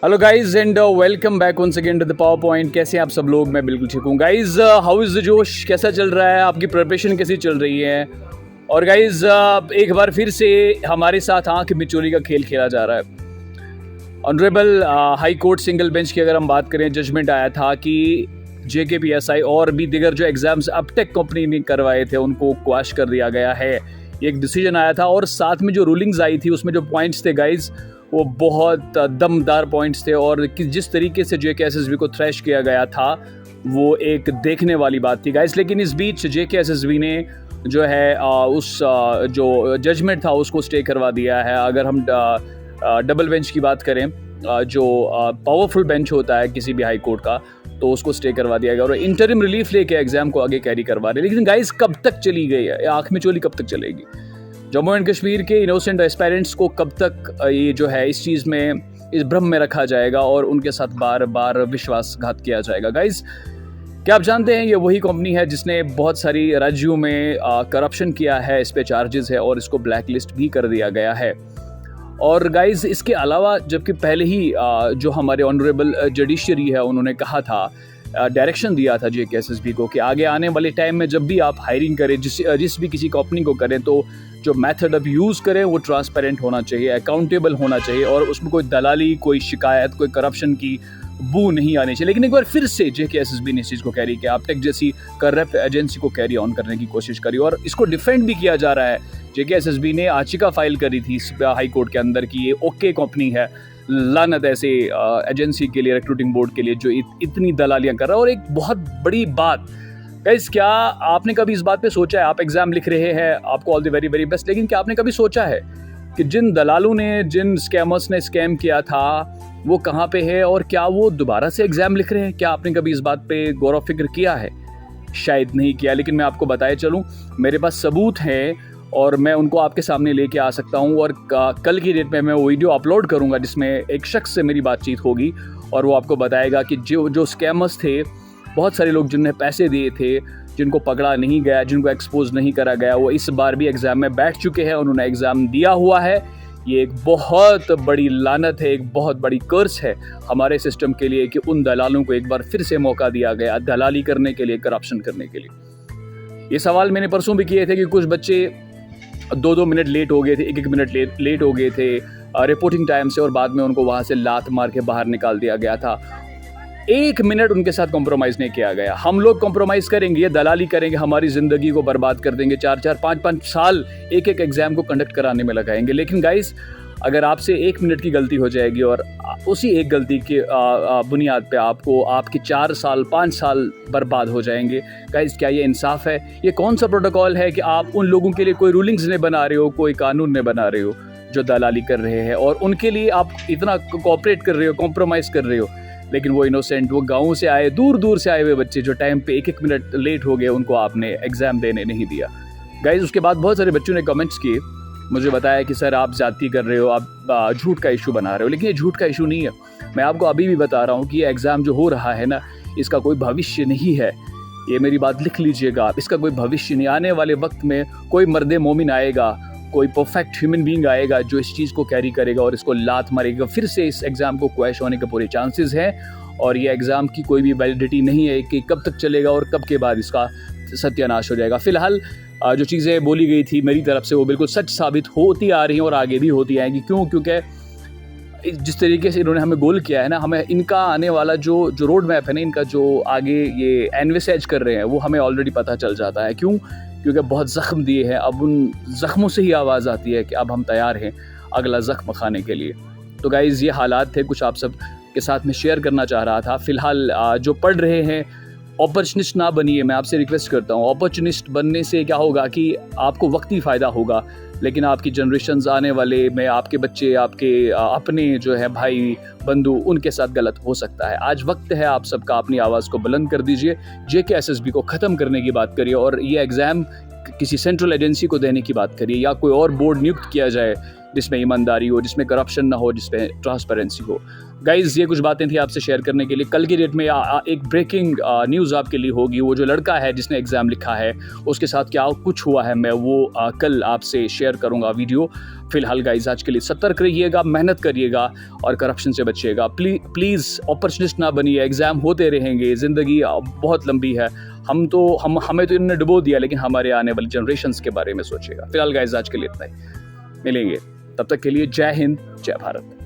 Hello guys and welcome back once again to the power point. कैसे हैं आप सब लोग? मैं बिल्कुल ठीक हूँ गाइज। हाउ इज़ द जोश? कैसा चल रहा है? आपकी प्रिपरेशन कैसी चल रही है? और गाइज एक बार फिर से हमारे साथ आंख मिचोली का खेल खेला जा रहा है। Honourable high court single bench की अगर हम बात करें, जजमेंट आया था कि JKPSI और भी दीगर जो एग्ज़ाम्स अपटेक कंपनी ने करवाए थे उनको क्वाश कर दिया गया है। एक डिसीजन आया था और साथ में जो रूलिंग्स आई थी उसमें जो पॉइंट्स थे गाइज वो बहुत दमदार पॉइंट्स थे। और जिस तरीके से JKSSB को थ्रैश किया गया था वो एक देखने वाली बात थी गाइज। लेकिन इस बीच JKSSB ने जो है उस जो जजमेंट था उसको स्टे करवा दिया है। अगर हम डबल बेंच की बात करें, जो पावरफुल बेंच होता है किसी भी हाई कोर्ट का, तो उसको स्टे करवा दिया गया और इंटरिम रिलीफ लेके एग्जाम को आगे कैरी करवा रहे। लेकिन गाइस कब तक चली गई है आँख में चोली? कब तक चलेगी? जम्मू एंड कश्मीर के इनोसेंट एस्पायरेंट्स को कब तक ये जो है इस चीज़ में, इस भ्रम में रखा जाएगा और उनके साथ बार बार विश्वासघात किया जाएगा? गाइस, क्या आप जानते हैं ये वही कंपनी है जिसने बहुत सारी राज्यों में करप्शन किया है, इस पे चार्जेस है और इसको ब्लैक लिस्ट भी कर दिया गया है। और गाइज इसके अलावा जबकि पहले ही जो हमारे ऑनरेबल जुडिशरी है उन्होंने कहा था, डायरेक्शन दिया था JKSSB को कि आगे आने वाले टाइम में जब भी आप हायरिंग करें, जिस भी किसी कंपनी को करें, तो जो मेथड आप यूज़ करें वो ट्रांसपेरेंट होना चाहिए, अकाउंटेबल होना चाहिए और उसमें कोई दलाली, कोई शिकायत, कोई करप्शन की बू नहीं आनी चाहिए। लेकिन एक बार फिर से JKSSB ने इस चीज़ को कैरी किया, अपटेक जैसी करप्ट एजेंसी को कैरी ऑन करने की कोशिश करी और इसको डिफेंड भी किया जा रहा है। JKSSB ने याचिका फाइल करी थी हाई कोर्ट के अंदर कि ये ओके कंपनी है, लानत ऐसे एजेंसी के लिए, रिक्रूटिंग बोर्ड के लिए जो इतनी दलालियां कर रहा है। और एक बहुत बड़ी बात गाइस, क्या आपने कभी इस बात पे सोचा है? आप एग्जाम लिख रहे हैं, आपको all the very very best, लेकिन क्या आपने कभी सोचा है कि जिन दलालों ने, जिन स्कैमर्स ने स्कैम किया था वो कहाँ पे है और क्या वो दोबारा से एग्जाम लिख रहे हैं? क्या आपने कभी इस बात पे गौर व फिक्र किया है? शायद नहीं किया, लेकिन मैं आपको बताए चलूँ, मेरे पास सबूत हैं और मैं उनको आपके सामने लेके आ सकता हूँ। और कल की डेट में मैं वो वीडियो अपलोड करूँगा जिसमें एक शख्स से मेरी बातचीत होगी और वो आपको बताएगा कि जो स्कैमर्स थे, बहुत सारे लोग जिन्हें पैसे दिए थे, जिनको पकड़ा नहीं गया, जिनको एक्सपोज नहीं करा गया, वो इस बार भी एग्ज़ाम में बैठ चुके हैं, उन्होंने एग्ज़ाम दिया हुआ है। ये एक बहुत बड़ी लानत है, एक बहुत बड़ी कर्स है हमारे सिस्टम के लिए कि उन दलालों को एक बार फिर से मौका दिया गया दलाली करने के लिए, करप्शन करने के लिए। ये सवाल मैंने परसों भी किए थे कि कुछ बच्चे 2-2 मिनट लेट हो गए थे, 1-1 मिनट लेट हो गए थे रिपोर्टिंग टाइम से और बाद में उनको वहाँ से लात मार के बाहर निकाल दिया गया था। 1 मिनट उनके साथ कॉम्प्रोमाइज़ नहीं किया गया। हम लोग कॉम्प्रोमाइज़ करेंगे, दलाली करेंगे, हमारी ज़िंदगी को बर्बाद कर देंगे, 4-4, 5-5 साल एक एग्ज़ाम को कंडक्ट कराने में लगाएंगे। लेकिन गाइस, अगर आपसे 1 मिनट की गलती हो जाएगी और उसी एक गलती के बुनियाद पे आपको आपके 4 साल, 5 साल बर्बाद हो जाएंगे। गाइस, क्या ये इंसाफ है? ये कौन सा प्रोटोकॉल है कि आप उन लोगों के लिए कोई रूलिंग्स नहीं बना रहे हो, कोई कानून नहीं बना रहे हो जो दलाली कर रहे हैं और उनके लिए आप इतना कोऑपरेट कर रहे हो, कॉम्प्रोमाइज़ कर रहे हो? लेकिन वो इनोसेंट, वो गाँव से आए, दूर दूर से आए हुए बच्चे जो टाइम पे 1-1 मिनट लेट हो गए, उनको आपने एग्ज़ाम देने नहीं दिया। गाइस, उसके बाद बहुत सारे बच्चों ने कमेंट्स किए, मुझे बताया कि सर आप ज़्यादती कर रहे हो, आप झूठ का इशू बना रहे हो। लेकिन ये झूठ का इशू नहीं है। मैं आपको अभी भी बता रहा हूँ कि ये एग्ज़ाम जो हो रहा है ना, इसका कोई भविष्य नहीं है। ये मेरी बात लिख लीजिएगा आप, इसका कोई भविष्य नहीं। आने वाले वक्त में कोई मर्द मोमिन आएगा, कोई परफेक्ट ह्यूमन बीइंग आएगा जो इस चीज़ को कैरी करेगा और इसको लात मारेगा। फिर से इस एग्ज़ाम को क्वैश होने के पूरे चांसेस हैं और ये एग्ज़ाम की कोई भी वैलिडिटी नहीं है कि कब तक चलेगा और कब के बाद इसका सत्यानाश हो जाएगा। फ़िलहाल जो चीज़ें बोली गई थी मेरी तरफ से वो बिल्कुल सच साबित होती आ रही हैं और आगे भी होती आएंगी। क्यों? क्योंकि जिस तरीके से इन्होंने हमें गोल किया है ना, हमें इनका आने वाला जो रोड मैप है ना, इनका जो आगे ये एनविसेज कर रहे हैं वो हमें ऑलरेडी पता चल जाता है। क्यों? क्योंकि बहुत ज़ख्म दिए हैं, अब उन ज़ख्मों से ही आवाज़ आती है कि अब हम तैयार हैं अगला ज़ख्म खाने के लिए। तो गाइज़, ये हालात थे, कुछ आप सब के साथ में शेयर करना चाह रहा था। फ़िलहाल जो पढ़ रहे हैं, अपॉर्चुनिस्ट ना बनिए, मैं आपसे रिक्वेस्ट करता हूँ। अपॉर्चुनिस्ट बनने से क्या होगा कि आपको वक्ती फ़ायदा होगा, लेकिन आपकी जनरेशंस आने वाले में आपके बच्चे, आपके अपने जो है भाई बंधु, उनके साथ गलत हो सकता है। आज वक्त है आप सबका, अपनी आवाज़ को बुलंद कर दीजिए, JKSSB को ख़त्म करने की बात करिए और ये एग्ज़ाम किसी सेंट्रल एजेंसी को देने की बात करिए या कोई और बोर्ड नियुक्त किया जाए जिसमें ईमानदारी हो, जिसमें करप्शन ना हो, जिसमें ट्रांसपेरेंसी हो। गाइज़ ये कुछ बातें थी आपसे शेयर करने के लिए। कल की डेट में एक ब्रेकिंग न्यूज़ आपके लिए होगी। वो जो लड़का है जिसने एग्ज़ाम लिखा है उसके साथ क्या कुछ हुआ है, मैं वो कल आपसे शेयर करूँगा वीडियो। फ़िलहाल गाइज़ आज के लिए सतर्क रहिएगा, मेहनत करिएगा और करप्शन से बचिएगा। प्लीज़ अपॉर्चुनिस्ट ना बनिए। एग्ज़ाम होते रहेंगे, ज़िंदगी बहुत लंबी है। हमें तो इन्होंने डुबो दिया, लेकिन हमारे आने वाली जनरेशन्स के बारे में सोचिएगा। फ़िलहाल गाइज़ आज के लिए इतना ही। मिलेंगे, तब तक के लिए जय हिंद, जय भारत।